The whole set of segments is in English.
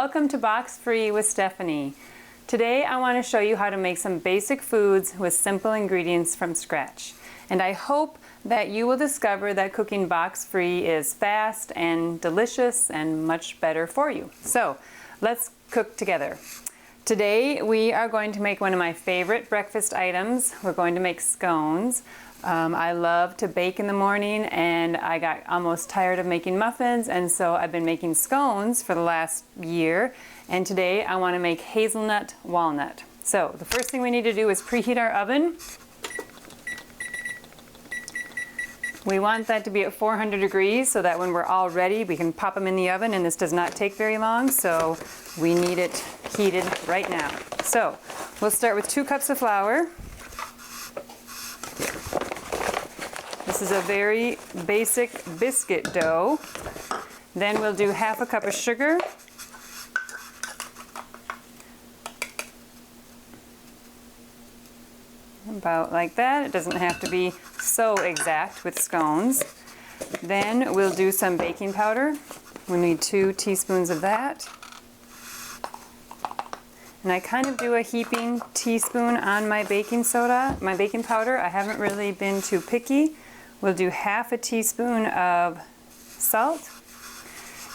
Welcome to Box Free with Stephanie. Today I want to show you how to make some basic foods with simple ingredients from scratch. And I hope that you will discover that cooking box free is fast and delicious and much better for you. So let's cook together. Today we are going to make one of my favorite breakfast items. We're going to make scones. I love to bake in the morning, and I got almost tired of making muffins, and so I've been making scones for the last year, and today I want to make hazelnut walnut. So the first thing we need to do is preheat our oven. We want that to be at 400 degrees so that when we're all ready we can pop them in the oven, and this does not take very long, so we need it heated right now. So we'll start with 2 cups of flour. This is a very basic biscuit dough. Then we'll do half a cup of sugar. About like that. It doesn't have to be so exact with scones. Then we'll do some baking powder. We need 2 teaspoons of that. And I kind of do a heaping teaspoon on my baking soda, my baking powder. I haven't really been too picky. We'll do half a teaspoon of salt.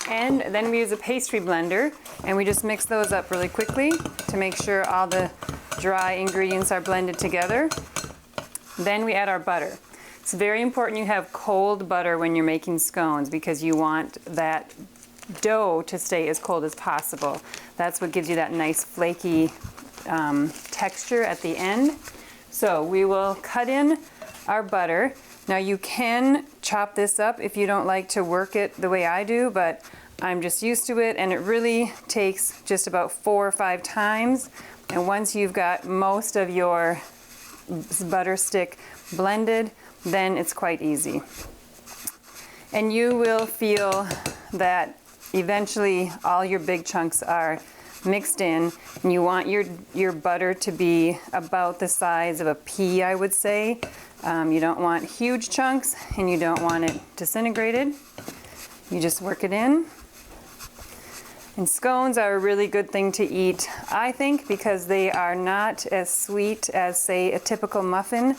And then we use a pastry blender, and we just mix those up really quickly to make sure all the dry ingredients are blended together. Then we add our butter. It's very important you have cold butter when you're making scones because you want that dough to stay as cold as possible. That's what gives you that nice flaky texture at the end. So we will cut in our butter. Now you can chop this up if you don't like to work it the way I do, but I'm just used to it, and it really takes just about 4 or 5 times. And once you've got most of your butter stick blended, then it's quite easy. And you will feel that eventually all your big chunks are mixed in, and you want your butter to be about the size of a pea, I would say. You don't want huge chunks, and you don't want it disintegrated. You just work it in. And scones are a really good thing to eat, I think, because they are not as sweet as, say, a typical muffin.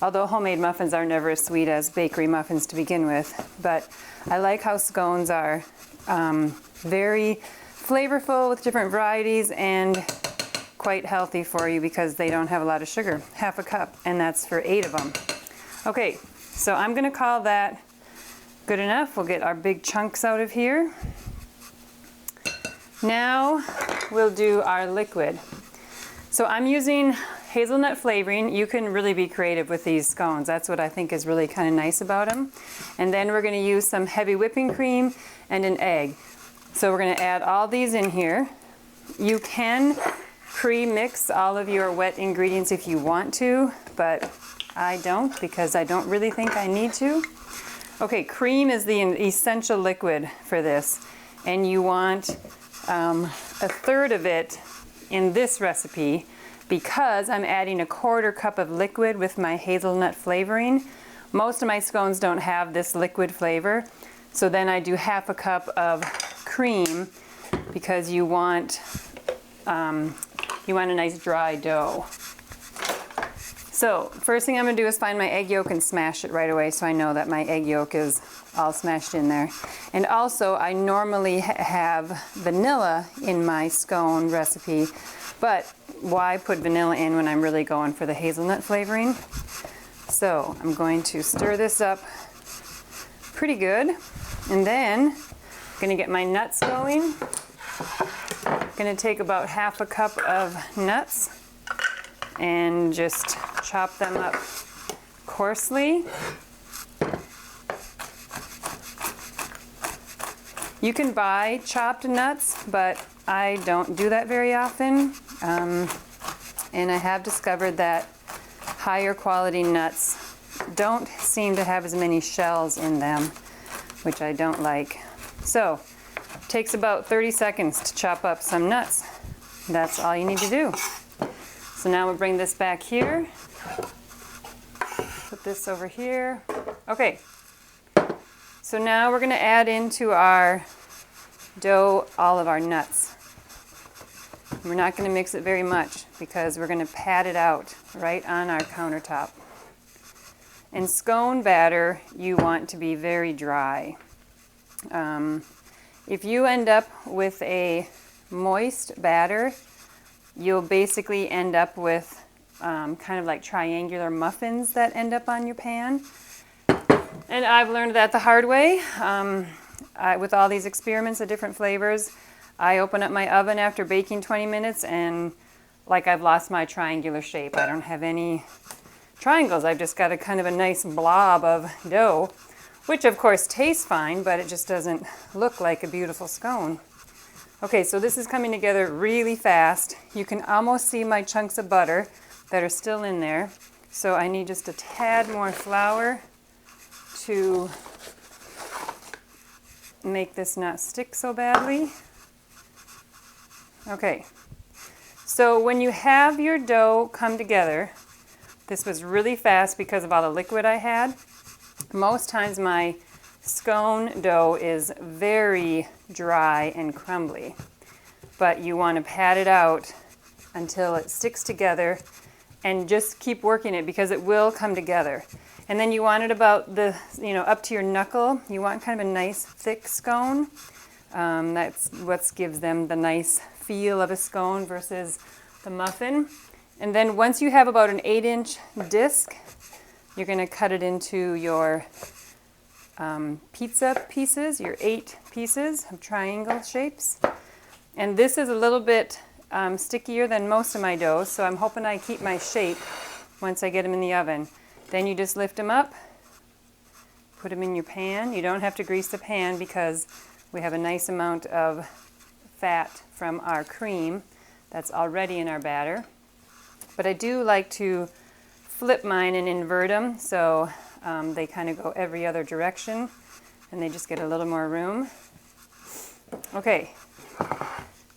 Although homemade muffins are never as sweet as bakery muffins to begin with. But I like how scones are very flavorful with different varieties and quite healthy for you because they don't have a lot of sugar. Half a cup, and that's for 8 of them. Okay, so I'm going to call that good enough. We'll get our big chunks out of here. Now we'll do our liquid. So I'm using hazelnut flavoring. You can really be creative with these scones. That's what I think is really kind of nice about them. And then we're going to use some heavy whipping cream and an egg. So we're going to add all these in here. You can pre-mix all of your wet ingredients if you want to, but I don't because I don't really think I need to. Okay, cream is the essential liquid for this, and you want 1/3 of it in this recipe because I'm adding 1/4 cup of liquid with my hazelnut flavoring. Most of my scones don't have this liquid flavor, so then I do half a cup of cream because you want a nice dry dough. So first thing I'm going to do is find my egg yolk and smash it right away so I know that my egg yolk is all smashed in there. And also I normally have vanilla in my scone recipe, but why put vanilla in when I'm really going for the hazelnut flavoring? So I'm going to stir this up pretty good, and then I'm going to get my nuts going. I'm going to take about half a cup of nuts and just chop them up coarsely. You can buy chopped nuts, but I don't do that very often. And I have discovered that higher quality nuts don't seem to have as many shells in them, which I don't like. So it takes about 30 seconds to chop up some nuts. That's all you need to do. So now we'll bring this back here. Put this over here. Okay. So now we're going to add into our dough all of our nuts. We're not going to mix it very much because we're going to pat it out right on our countertop. In scone batter, you want to be very dry. If you end up with a moist batter, you'll basically end up with kind of like triangular muffins that end up on your pan. And I've learned that the hard way. With all these experiments of different flavors, I open up my oven after baking 20 minutes and like I've lost my triangular shape. I don't have any triangles. I've just got a kind of a nice blob of dough, which of course tastes fine, but it just doesn't look like a beautiful scone. Okay, so this is coming together really fast. You can almost see my chunks of butter that are still in there. So I need just a tad more flour to make this not stick so badly. Okay, so when you have your dough come together, this was really fast because of all the liquid I had. Most times my scone dough is very dry and crumbly, but you want to pat it out until it sticks together and just keep working it because it will come together. And then you want it about the, up to your knuckle. You want kind of a nice thick scone. That's what gives them the nice feel of a scone versus the muffin. And then once you have about an 8-inch disc, you're going to cut it into your pizza pieces, your 8 pieces of triangle shapes. And this is a little bit stickier than most of my dough, so I'm hoping I keep my shape once I get them in the oven. Then you just lift them up, put them in your pan. You don't have to grease the pan because we have a nice amount of fat from our cream that's already in our batter. But I do like to flip mine and invert them so they kind of go every other direction and they just get a little more room. Okay,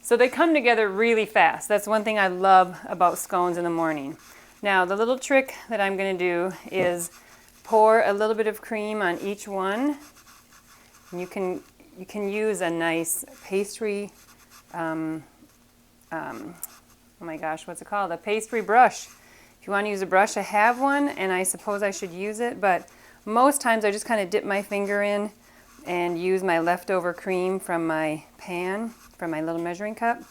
so they come together really fast. That's one thing I love about scones in the morning. Now the little trick that I'm going to do is pour a little bit of cream on each one. And you can use a nice pastry, oh my gosh, what's it called? A pastry brush. If you want to use a brush, I have one and I suppose I should use it, but most times I just kind of dip my finger in and use my leftover cream from my pan, from my little measuring cup.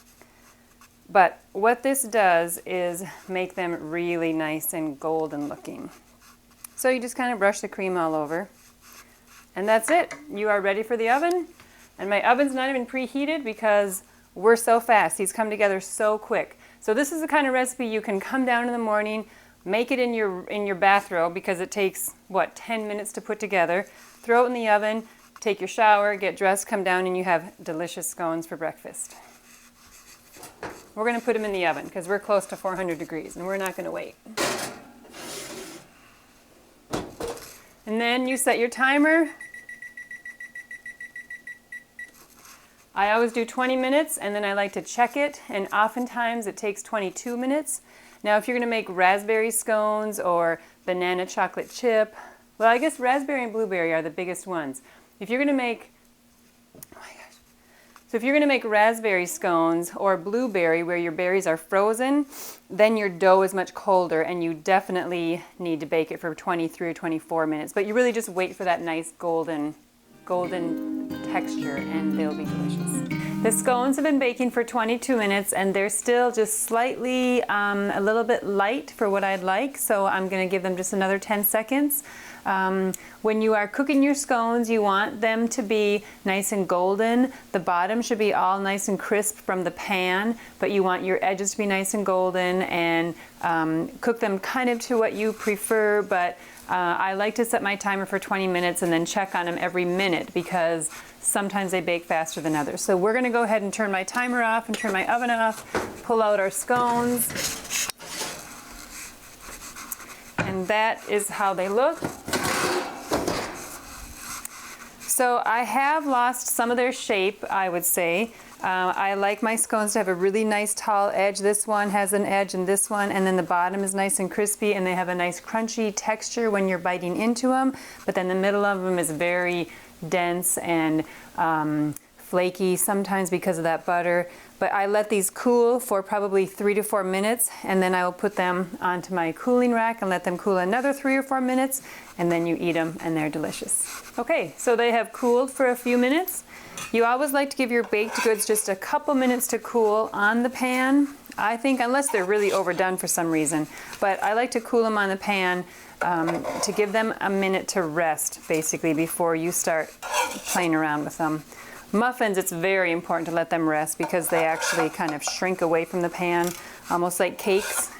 But what this does is make them really nice and golden looking. So you just kind of brush the cream all over. And that's it. You are ready for the oven. And my oven's not even preheated because we're so fast. These come together so quick. So this is the kind of recipe you can come down in the morning, make it in your bathrobe because it takes, 10 minutes to put together. Throw it in the oven, take your shower, get dressed, come down, and you have delicious scones for breakfast. We're going to put them in the oven because we're close to 400 degrees and we're not going to wait. And then you set your timer. I always do 20 minutes and then I like to check it, and oftentimes it takes 22 minutes. Now if you're going to make raspberry scones or banana chocolate chip, well, I guess raspberry and blueberry are the biggest ones. If you're going to make, so if you're going to make raspberry scones or blueberry where your berries are frozen, then your dough is much colder and you definitely need to bake it for 23 or 24 minutes. But you really just wait for that nice golden texture and they'll be delicious. The scones have been baking for 22 minutes and they're still just slightly a little bit light for what I'd like, so I'm going to give them just another 10 seconds. When you are cooking your scones, you want them to be nice and golden. The bottom should be all nice and crisp from the pan, but you want your edges to be nice and golden, and cook them kind of to what you prefer, but I like to set my timer for 20 minutes and then check on them every minute because sometimes they bake faster than others. So we're going to go ahead and turn my timer off and turn my oven off, pull out our scones, and that is how they look. So I have lost some of their shape, I would say. I like my scones to have a really nice tall edge. This one has an edge and this one, and then the bottom is nice and crispy and they have a nice crunchy texture when you're biting into them, but then the middle of them is very dense and flaky sometimes because of that butter. But I let these cool for probably 3 to 4 minutes, and then I will put them onto my cooling rack and let them cool another 3 or 4 minutes, and then you eat them and they're delicious. Okay, so they have cooled for a few minutes. You always like to give your baked goods just a couple minutes to cool on the pan. I think, unless they're really overdone for some reason, but I like to cool them on the pan to give them a minute to rest, basically, before you start playing around with them. Muffins, it's very important to let them rest because they actually kind of shrink away from the pan, almost like cakes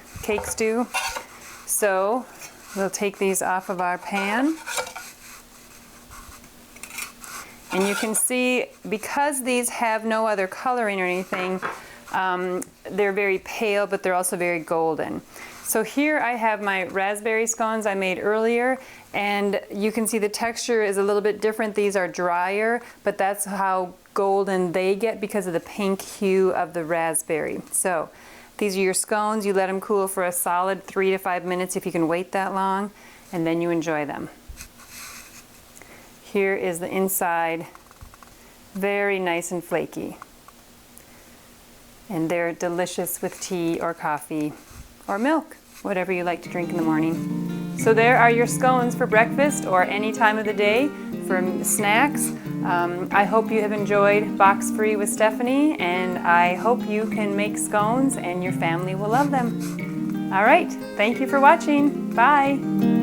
do. So we'll take these off of our pan. And you can see, because these have no other coloring or anything, they're very pale, but they're also very golden. So here I have my raspberry scones I made earlier, and you can see the texture is a little bit different. These are drier, but that's how golden they get because of the pink hue of the raspberry. So these are your scones. You let them cool for a solid 3 to 5 minutes if you can wait that long, and then you enjoy them. Here is the inside, very nice and flaky. And they're delicious with tea or coffee or milk, whatever you like to drink in the morning. So there are your scones for breakfast or any time of the day for snacks. I hope you have enjoyed Box Free with Stephanie, and I hope you can make scones and your family will love them. All right, thank you for watching. Bye.